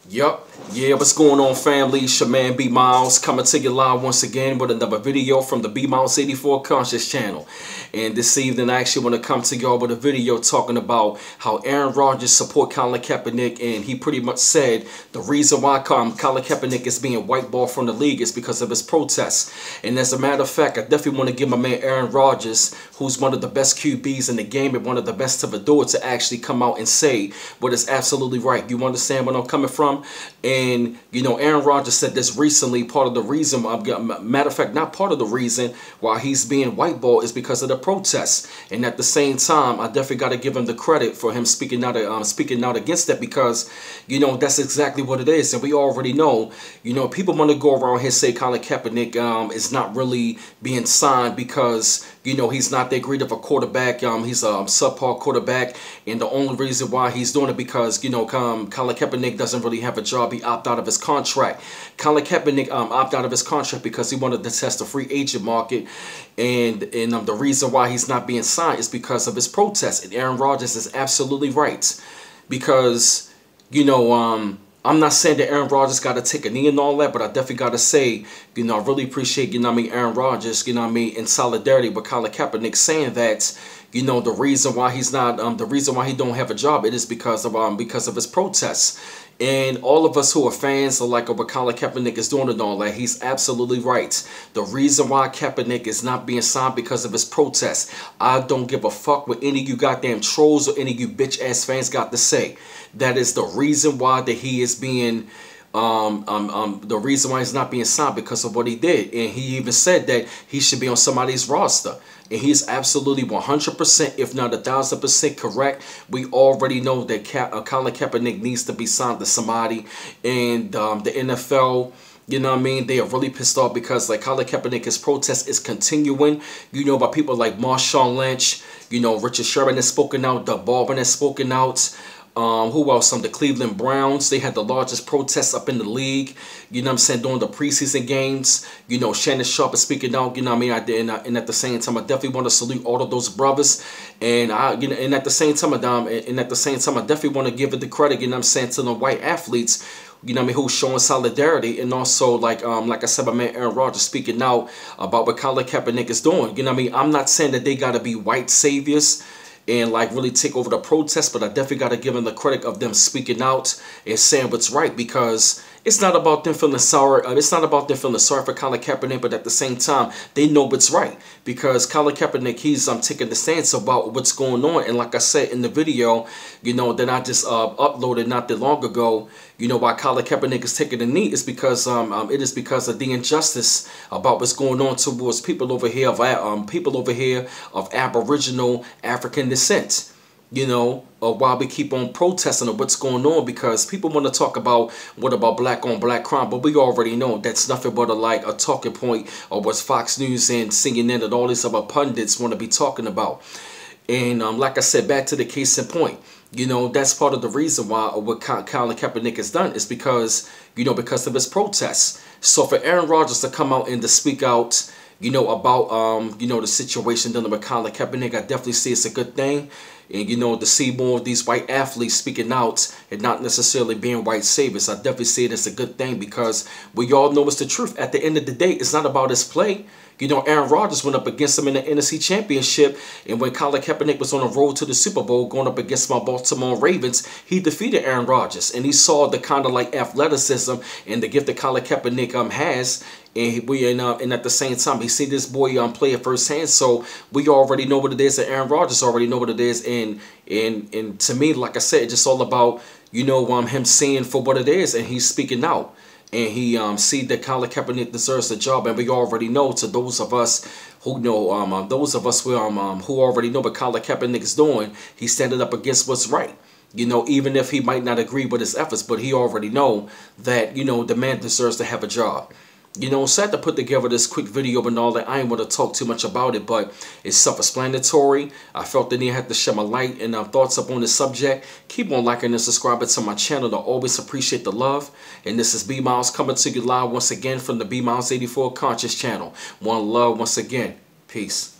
Yup. Yeah, what's going on, family? It's your man B Miles coming to you live once again with another video from the B Miles 84 Conscious channel. And this evening I actually want to come to y'all with a video talking about how Aaron Rodgers support Colin Kaepernick, and he pretty much said the reason why Colin Kaepernick is being whiteballed from the league is because of his protests. And as a matter of fact, I definitely want to give my man Aaron Rodgers, who's one of the best QBs in the game and one of the best to do it, to actually come out and say what is absolutely right. You understand where I'm coming from? And, you know, Aaron Rodgers said this recently. Part of the reason, matter of fact, not part of the reason why he's being whiteballed is because of the protests. And at the same time, I definitely got to give him the credit for him speaking out against that, because, you know, that's exactly what it is. And we already know, you know, people want to go around here and say Colin Kaepernick is not really being signed because, you know, he's not that great of a quarterback. He's a subpar quarterback. And the only reason why he's doing it because, you know, Colin Kaepernick doesn't really have a job. He opted out of his contract. Colin Kaepernick opted out of his contract because he wanted to test the free agent market. And the reason why he's not being signed is because of his protests. And Aaron Rodgers is absolutely right. Because, you know, I'm not saying that Aaron Rodgers got to take a knee and all that, but I definitely got to say, you know, I really appreciate, you know what I mean, Aaron Rodgers, you know what I mean, in solidarity with Colin Kaepernick, saying that, you know, the reason why he's not, the reason why he don't have a job, it is because of his protests. And all of us who are fans of like what Colin Kaepernick is doing and all that, he's absolutely right. The reason why Kaepernick is not being signed because of his protests. I don't give a fuck what any of you goddamn trolls or any of you bitch ass fans got to say. That is the reason why that he is being the reason why he's not being signed, because of what he did. And he even said that he should be on somebody's roster. And he's absolutely 100%, if not 1,000% correct. We already know that Colin Kaepernick needs to be signed to somebody. And the NFL, you know what I mean, they are really pissed off because like Colin Kaepernick's protest is continuing. You know, by people like Marshawn Lynch, you know, Richard Sherman has spoken out, Doug Baldwin has spoken out. Who else? The Cleveland Browns. They had the largest protests up in the league. You know what I'm saying? During the preseason games. You know, Shannon Sharpe is speaking out. You know what I mean? And at the same time, I definitely want to salute all of those brothers. And at the same time, I definitely want to give it the credit, you know what I'm saying, to the white athletes, you know what I mean, who's showing solidarity. And also, like I said, my man Aaron Rodgers speaking out about what Colin Kaepernick is doing. You know what I mean? I'm not saying that they got to be white saviors and like really take over the protest, but I definitely got to give them the credit of them speaking out and saying what's right, because it's not about them feeling sorry. It's not about them feeling sorry for Colin Kaepernick, but at the same time, they know what's right, because Colin Kaepernick, he's taking the stance about what's going on. And like I said in the video, you know, that I just uploaded not that long ago, you know, why Colin Kaepernick is taking the knee is because it is because of the injustice about what's going on towards people over here of Aboriginal African descent. You know, while we keep on protesting of what's going on, because people want to talk about what about black on black crime, but we already know that's nothing but a talking point of what Fox News and CNN and all these other pundits want to be talking about. And like I said, back to the case in point, you know, that's part of the reason why what Colin Kaepernick has done is because, you know, because of his protests. So for Aaron Rodgers to come out and to speak out, you know, about you know, the situation dealing with Colin Kaepernick, I definitely see it's a good thing. And, you know, to see more of these white athletes speaking out and not necessarily being white saviors, I definitely see it as a good thing, because we all know it's the truth. At the end of the day, it's not about his play. You know, Aaron Rodgers went up against him in the NFC Championship, and when Colin Kaepernick was on the road to the Super Bowl going up against my Baltimore Ravens, he defeated Aaron Rodgers, and he saw the kind of like athleticism and the gift that Colin Kaepernick has. And at the same time, he see this boy play it firsthand, so we already know what it is, and Aaron Rodgers already know what it is. And to me, like I said, it's just all about, you know, him seeing for what it is, and he's speaking out. And he see that Colin Kaepernick deserves the job, and we already know, to those of us who know, who already know what Colin Kaepernick is doing, he's standing up against what's right. You know, even if he might not agree with his efforts, but he already know that, you know, the man deserves to have a job. You know, so I had to put together this quick video and all that. I ain't want to talk too much about it, but it's self-explanatory. I felt the need I had to share my light and thoughts up on this subject. Keep on liking and subscribing to my channel. I always appreciate the love. And this is B Miles coming to you live once again from the B Miles 84 Conscious channel. One love once again. Peace.